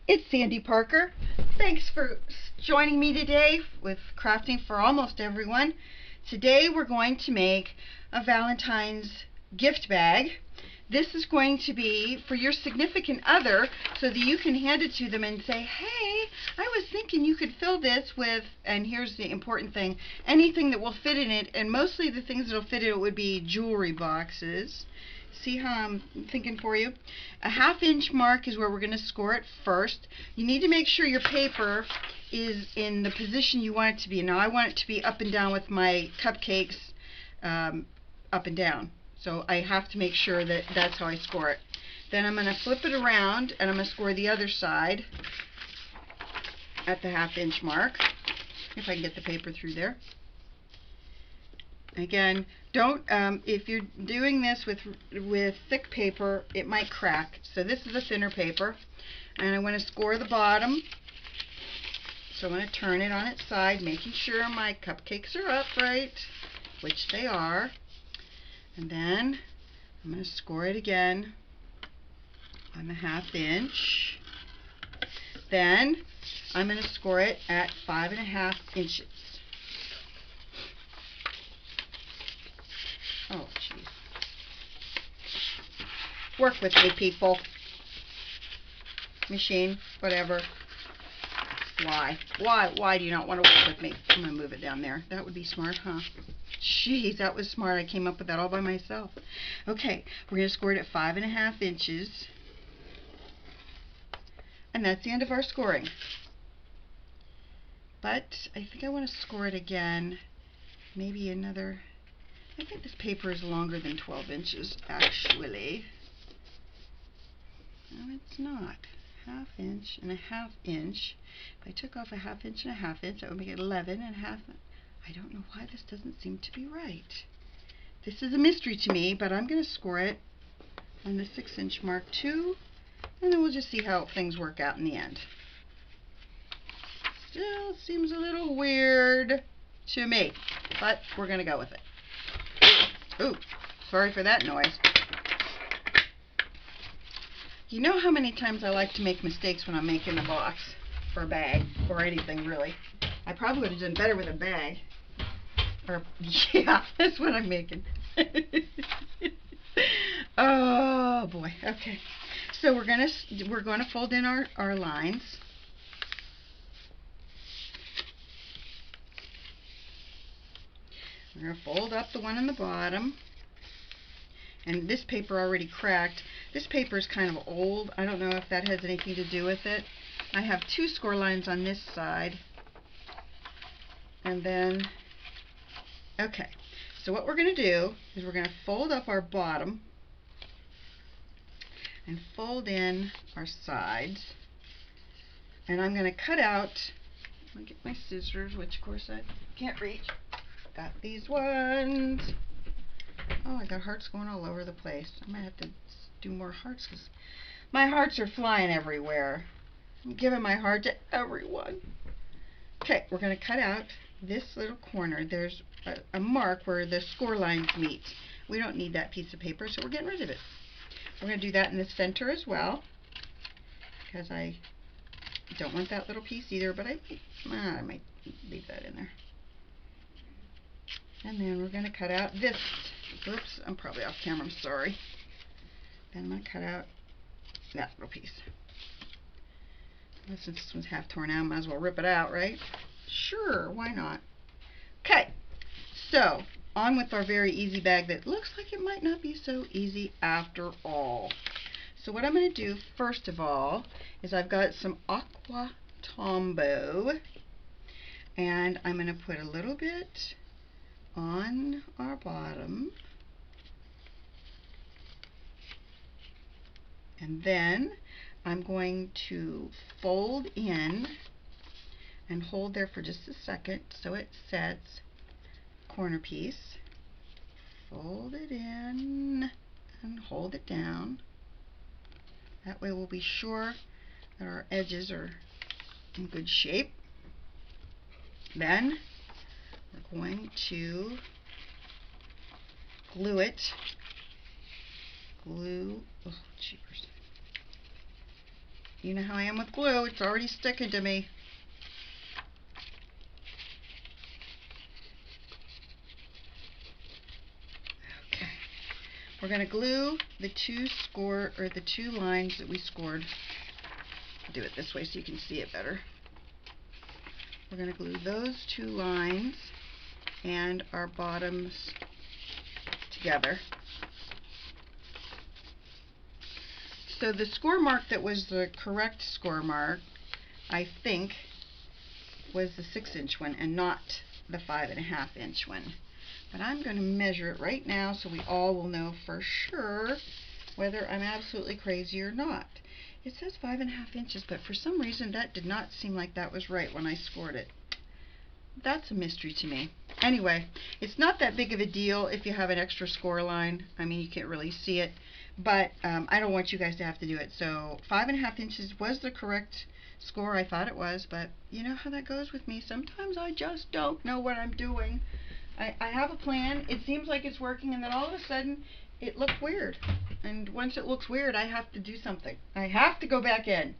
It's Sandy Parker. Thanks for joining me today with Crafting for Almost Everyone. Today we're going to make a Valentine's gift bag. This is going to be for your significant other so that you can hand it to them and say, hey, I was thinking you could fill this with, and here's the important thing, anything that will fit in it, and mostly the things that will fit in it would be jewelry boxes. See how I'm thinking for you? A 1/2 inch mark is where we're going to score it first. You need to make sure your paper is in the position you want it to be. Now I want it to be up and down with my cupcakes up and down. So I have to make sure that that's how I score it. Then I'm going to flip it around and I'm going to score the other side at the 1/2 inch mark. If I can get the paper through there. Again, don't, if you're doing this with thick paper, it might crack. So this is a thinner paper. And I want to score the bottom. So I'm going to turn it on its side, making sure my cupcakes are upright, which they are. And then I'm going to score it again on the 1/2 inch. Then I'm going to score it at 5.5 inches. Oh, jeez. Work with me, people. Machine, whatever. Why? Why do you not want to work with me? I'm going to move it down there. That would be smart, huh? Jeez, that was smart. I came up with that all by myself. Okay, we're going to score it at 5.5 inches. And that's the end of our scoring. But I think I want to score it again. Maybe another... I think this paper is longer than 12 inches, actually. No, it's not. 1/2 inch and a 1/2 inch. If I took off a 1/2 inch and a 1/2 inch, that would make it 11.5. I don't know why this doesn't seem to be right. This is a mystery to me, but I'm going to score it on the 6 inch mark too, and then we'll just see how things work out in the end. Still seems a little weird to me, but we're going to go with it. Ooh, sorry for that noise. You know how many times I like to make mistakes when I'm making a box or a bag or anything really. I probably would have done better with a bag. Or yeah, that's what I'm making. Oh boy. Okay. So we're gonna fold in our lines. We're going to fold up the one on the bottom. And this paper already cracked. This paper is kind of old. I don't know if that has anything to do with it. I have 2 score lines on this side. And then, okay. So what we're going to do is we're going to fold up our bottom and fold in our sides. And I'm going to cut out, I'm going to get my scissors, which of course I can't reach. Got these ones. Oh, I got hearts going all over the place. I might have to do more hearts because my hearts are flying everywhere. I'm giving my heart to everyone. Okay, we're going to cut out this little corner. There's a mark where the score lines meet. We don't need that piece of paper, so we're getting rid of it. We're going to do that in the center as well because I don't want that little piece either, but I might leave that in there. And then we're going to cut out this. Oops, I'm probably off camera, I'm sorry. Then I'm going to cut out that little piece. Well, since this one's half torn out, I might as well rip it out, right? Sure, why not? Okay, so on with our very easy bag that looks like it might not be so easy after all. So what I'm going to do first of all is I've got some Aqua Tombow, and I'm going to put a little bit on our bottom, and then I'm going to fold in and hold there for just a second so it sets. Corner piece, fold it in and hold it down. That way we'll be sure that our edges are in good shape. Then we're going to glue it. Oh, jeepers. You know how I am with glue. It's already sticking to me. Okay. We're going to glue the two lines that we scored. I'll do it this way so you can see it better. We're going to glue those two lines and our bottoms together. So the score mark that was the correct score mark, I think, was the 6-inch one and not the 5.5-inch one. But I'm going to measure it right now so we all will know for sure whether I'm absolutely crazy or not. It says 5.5 inches, but for some reason that did not seem like that was right when I scored it. That's a mystery to me. Anyway, it's not that big of a deal if you have an extra score line. I mean, you can't really see it, but I don't want you guys to have to do it. So 5.5 inches was the correct score. I thought it was, but you know how that goes with me. Sometimes I just don't know what I'm doing. I have a plan. It seems like it's working, and then all of a sudden it looks weird. And once it looks weird, I have to do something. I have to go back in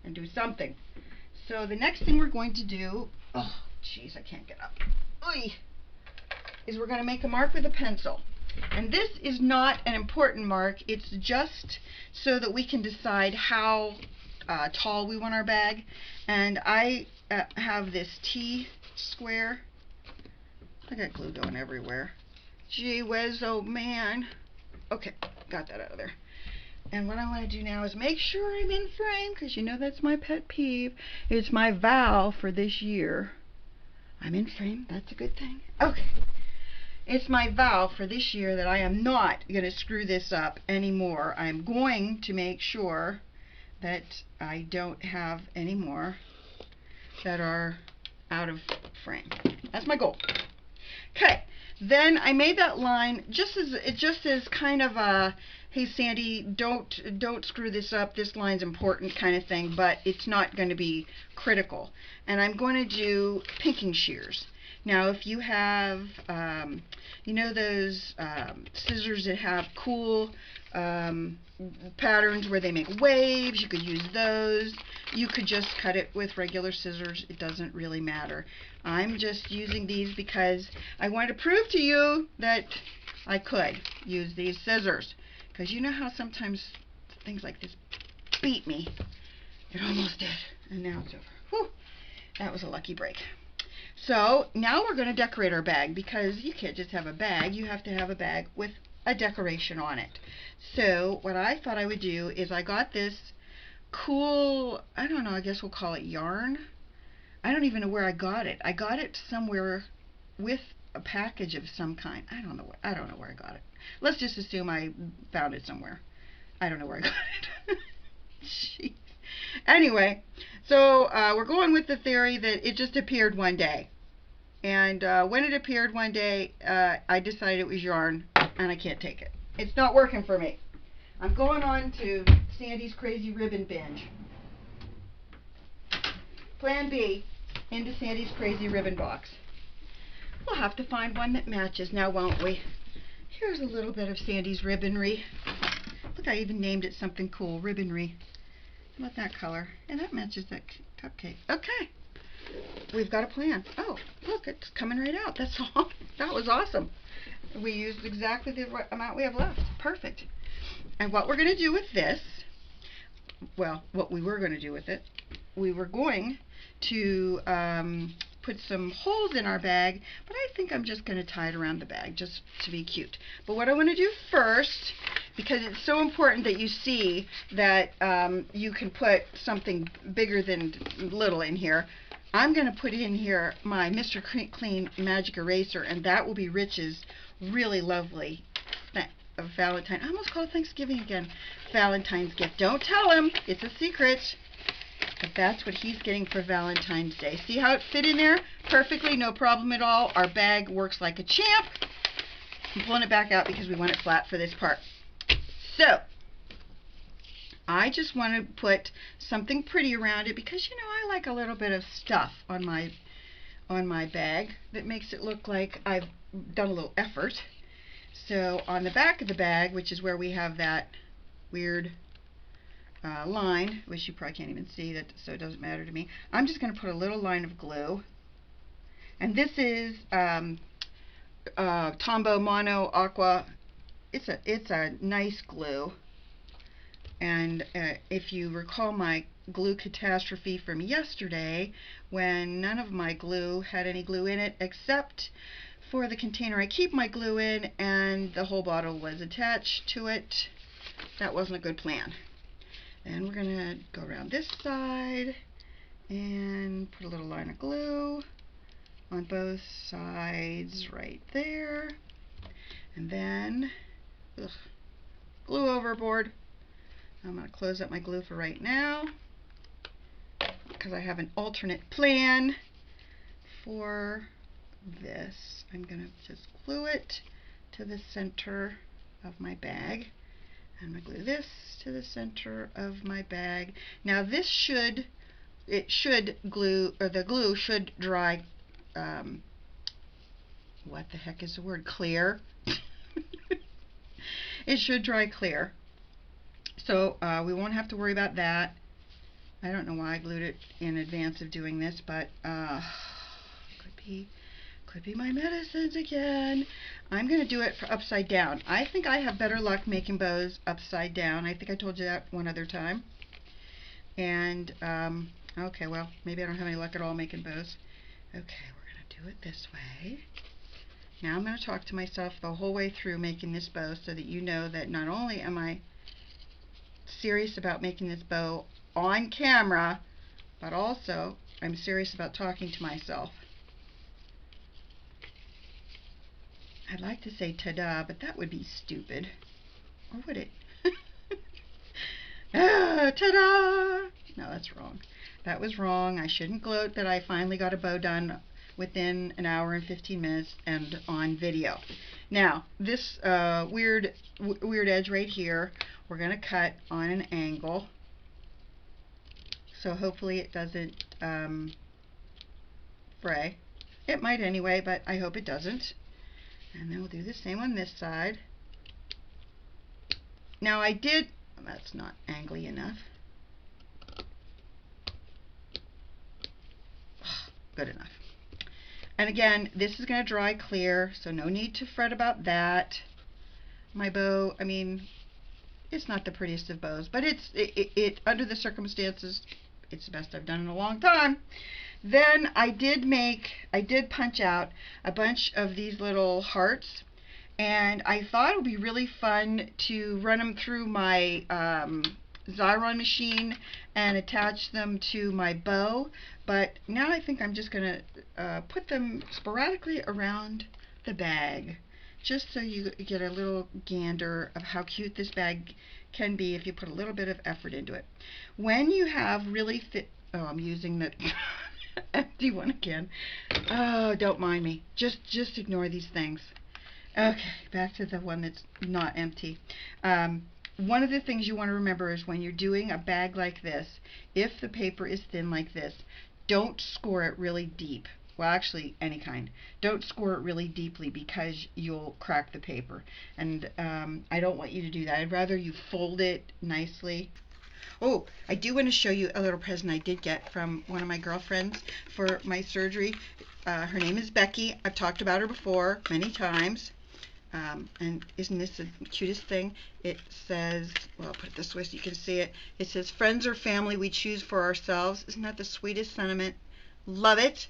and do something. So the next thing we're going to do, oh jeez, I can't get up, is we're going to make a mark with a pencil. And this is not an important mark. It's just so that we can decide how tall we want our bag. And I have this T-square. I got glue going everywhere. Gee whiz, oh man. Okay, got that out of there. And what I want to do now is make sure I'm in frame, because you know that's my pet peeve. It's my vow for this year. I'm in frame, that's a good thing. Okay. It's my vow for this year that I am not going to screw this up anymore. I'm going to make sure that I don't have any more that are out of frame. That's my goal. Okay, then I made that line just as kind of a, hey Sandy, don't screw this up, this line's important kind of thing, but it's not going to be critical. And I'm going to do pinking shears. Now if you have, you know those scissors that have cool patterns where they make waves, you could use those. You could just cut it with regular scissors. It doesn't really matter. I'm just using these because I want to prove to you that I could use these scissors. Because you know how sometimes things like this beat me. It almost did. And now it's over. Whew. That was a lucky break. So now we're going to decorate our bag, because you can't just have a bag. You have to have a bag with a decoration on it. So what I thought I would do is I got this cool, I don't know, I guess we'll call it yarn. I don't even know where I got it. I got it somewhere with a package of some kind. I don't know where I got it. Let's just assume I found it somewhere. I don't know where I got it. Jeez. Anyway, so we're going with the theory that it just appeared one day. And when it appeared one day, I decided it was yarn, and I can't take it. It's not working for me. I'm going on to Sandy's Crazy Ribbon Binge. Plan B, into Sandy's Crazy Ribbon Box. We'll have to find one that matches now, won't we? Here's a little bit of Sandy's ribbonry. Look, I even named it something cool, ribbonry. How about that color? And that matches that cupcake. Okay. We've got a plan. Oh, look, it's coming right out. That's all. That was awesome. We used exactly the amount we have left. Perfect. And what we're going to do with this, well, what we were going to do with it, we were going to put some holes in our bag, but I think I'm just going to tie it around the bag just to be cute. But what I want to do first, because it's so important that you see that you can put something bigger than little in here, I'm going to put in here my Mr. Clean Magic Eraser, and that will be Rich's really lovely Valentine. I almost called Thanksgiving again. Valentine's gift. Don't tell him. It's a secret. But that's what he's getting for Valentine's Day. See how it fit in there? Perfectly, no problem at all. Our bag works like a champ. I'm pulling it back out because we want it flat for this part. So, I just want to put something pretty around it because, you know, I like a little bit of stuff on my bag that makes it look like I've done a little effort. So on the back of the bag, which is where we have that weird line, which you probably can't even see, that, so it doesn't matter to me. I'm just going to put a little line of glue. And this is Tombow Mono Aqua. It's a nice glue. And if you recall my glue catastrophe from yesterday, when none of my glue had any glue in it except for the container I keep my glue in, and the whole bottle was attached to it, that wasn't a good plan. Then we're going to go around this side and put a little line of glue on both sides right there. And then glue overboard. I'm going to close up my glue for right now because I have an alternate plan for this. I'm going to just glue it to the center of my bag. I'm going to glue this to the center of my bag. Now this should, glue, or the glue should dry, what the heck is the word? Clear. It should dry clear. So we won't have to worry about that. I don't know why I glued it in advance of doing this, but could be my medicines again. I'm going to do it for upside down. I think I have better luck making bows upside down. I think I told you that one other time. And, okay, well, maybe I don't have any luck at all making bows. Okay, we're going to do it this way. Now I'm going to talk to myself the whole way through making this bow so that you know that not only am I serious about making this bow on camera, but also I'm serious about talking to myself. I'd like to say ta-da, but that would be stupid. Or would it? Ta-da! No, that's wrong. That was wrong. I shouldn't gloat that I finally got a bow done within an hour and 15 minutes and on video. Now, this weird edge right here, we're going to cut on an angle. So hopefully it doesn't fray. It might anyway, but I hope it doesn't. And then we'll do the same on this side. Now that's not angly enough. Good enough. And again, this is going to dry clear, so no need to fret about that. My bow, I mean, it's not the prettiest of bows, but it under the circumstances, it's the best I've done in a long time. Then I did punch out a bunch of these little hearts, and I thought it would be really fun to run them through my Xyron machine and attach them to my bow, but now I think I'm just going to put them sporadically around the bag, just so you get a little gander of how cute this bag can be if you put a little bit of effort into it. When you have really fit, oh, I'm using the empty one again. Oh, don't mind me. Just ignore these things. Okay, back to the one that's not empty. One of the things you want to remember is when you're doing a bag like this, if the paper is thin like this, don't score it really deep. Well, actually, any kind. Don't score it really deeply because you'll crack the paper. And I don't want you to do that. I'd rather you fold it nicely. Oh, I do want to show you a little present I did get from one of my girlfriends for my surgery. Her name is Becky. I've talked about her before many times. And isn't this the cutest thing? It says, well, I'll put it this way so you can see it. It says, friends or family we choose for ourselves. Isn't that the sweetest sentiment? Love it.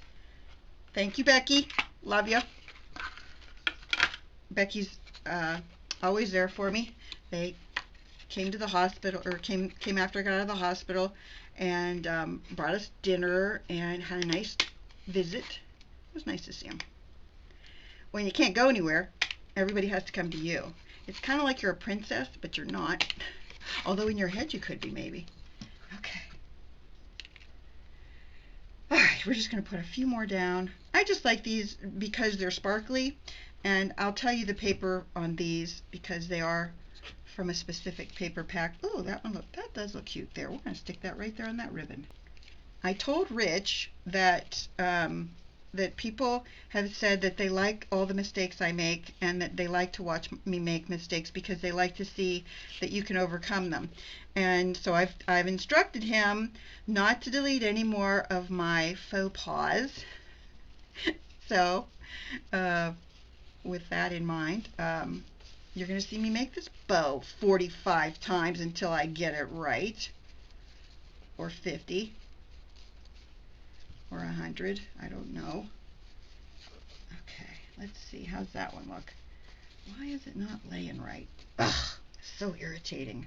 Thank you, Becky. Love you. Becky's always there for me. They came to the hospital, or came after I got out of the hospital, and brought us dinner and had a nice visit. It was nice to see them. When you can't go anywhere, everybody has to come to you. It's kind of like you're a princess, but you're not. Although in your head you could be, maybe. Okay. Alright, we're just going to put a few more down. I just like these because they're sparkly, and I'll tell you the paper on these because they are from a specific paper pack. Oh, that one, look, that does look cute there. We're going to stick that right there on that ribbon. I told Rich that that people have said that they like all the mistakes I make, and that they like to watch me make mistakes because they like to see that you can overcome them. And so I've instructed him not to delete any more of my faux pas. So with that in mind, you're going to see me make this bow 45 times until I get it right, or 50. Or 100, I don't know. Okay, let's see, how's that one look? Why is it not laying right? Ugh, so irritating.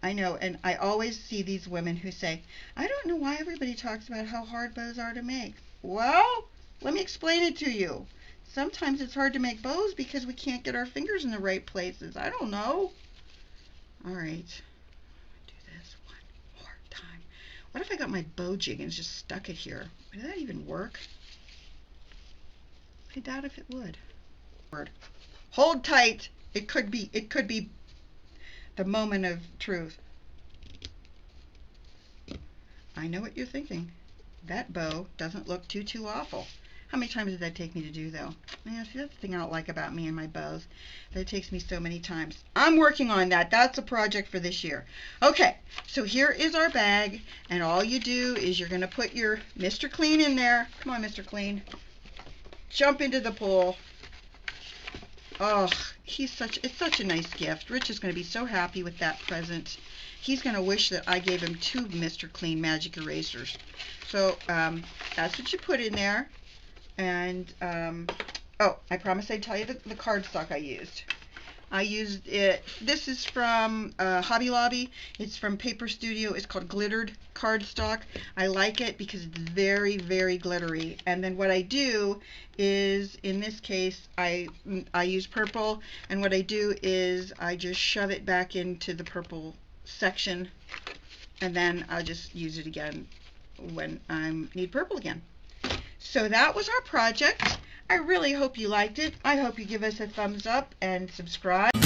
I know, and I always see these women who say, I don't know why everybody talks about how hard bows are to make. Well, let me explain it to you. Sometimes it's hard to make bows because we can't get our fingers in the right places. I don't know. All right. What if I got my bow jig and just stuck it here? Would that even work? I doubt if it would. Hold tight. It could be the moment of truth. I know what you're thinking. That bow doesn't look too awful. How many times did that take me to do, though? Yeah, see, that's the thing I don't like about me and my bows. That it takes me so many times. I'm working on that. That's a project for this year. Okay, so here is our bag, and all you do is you're going to put your Mr. Clean in there. Come on, Mr. Clean. Jump into the pool. Oh, it's such a nice gift. Rich is going to be so happy with that present. He's going to wish that I gave him 2 Mr. Clean magic erasers. So that's what you put in there. And, oh, I promised I'd tell you the cardstock I used. I used it, this is from Hobby Lobby. It's from Paper Studio. It's called glittered cardstock. I like it because it's very, very glittery. And then what I do is, in this case, I use purple. And what I do is I just shove it back into the purple section. And then I'll just use it again when I need purple again. So that was our project. I really hope you liked it. I hope you give us a thumbs up and subscribe.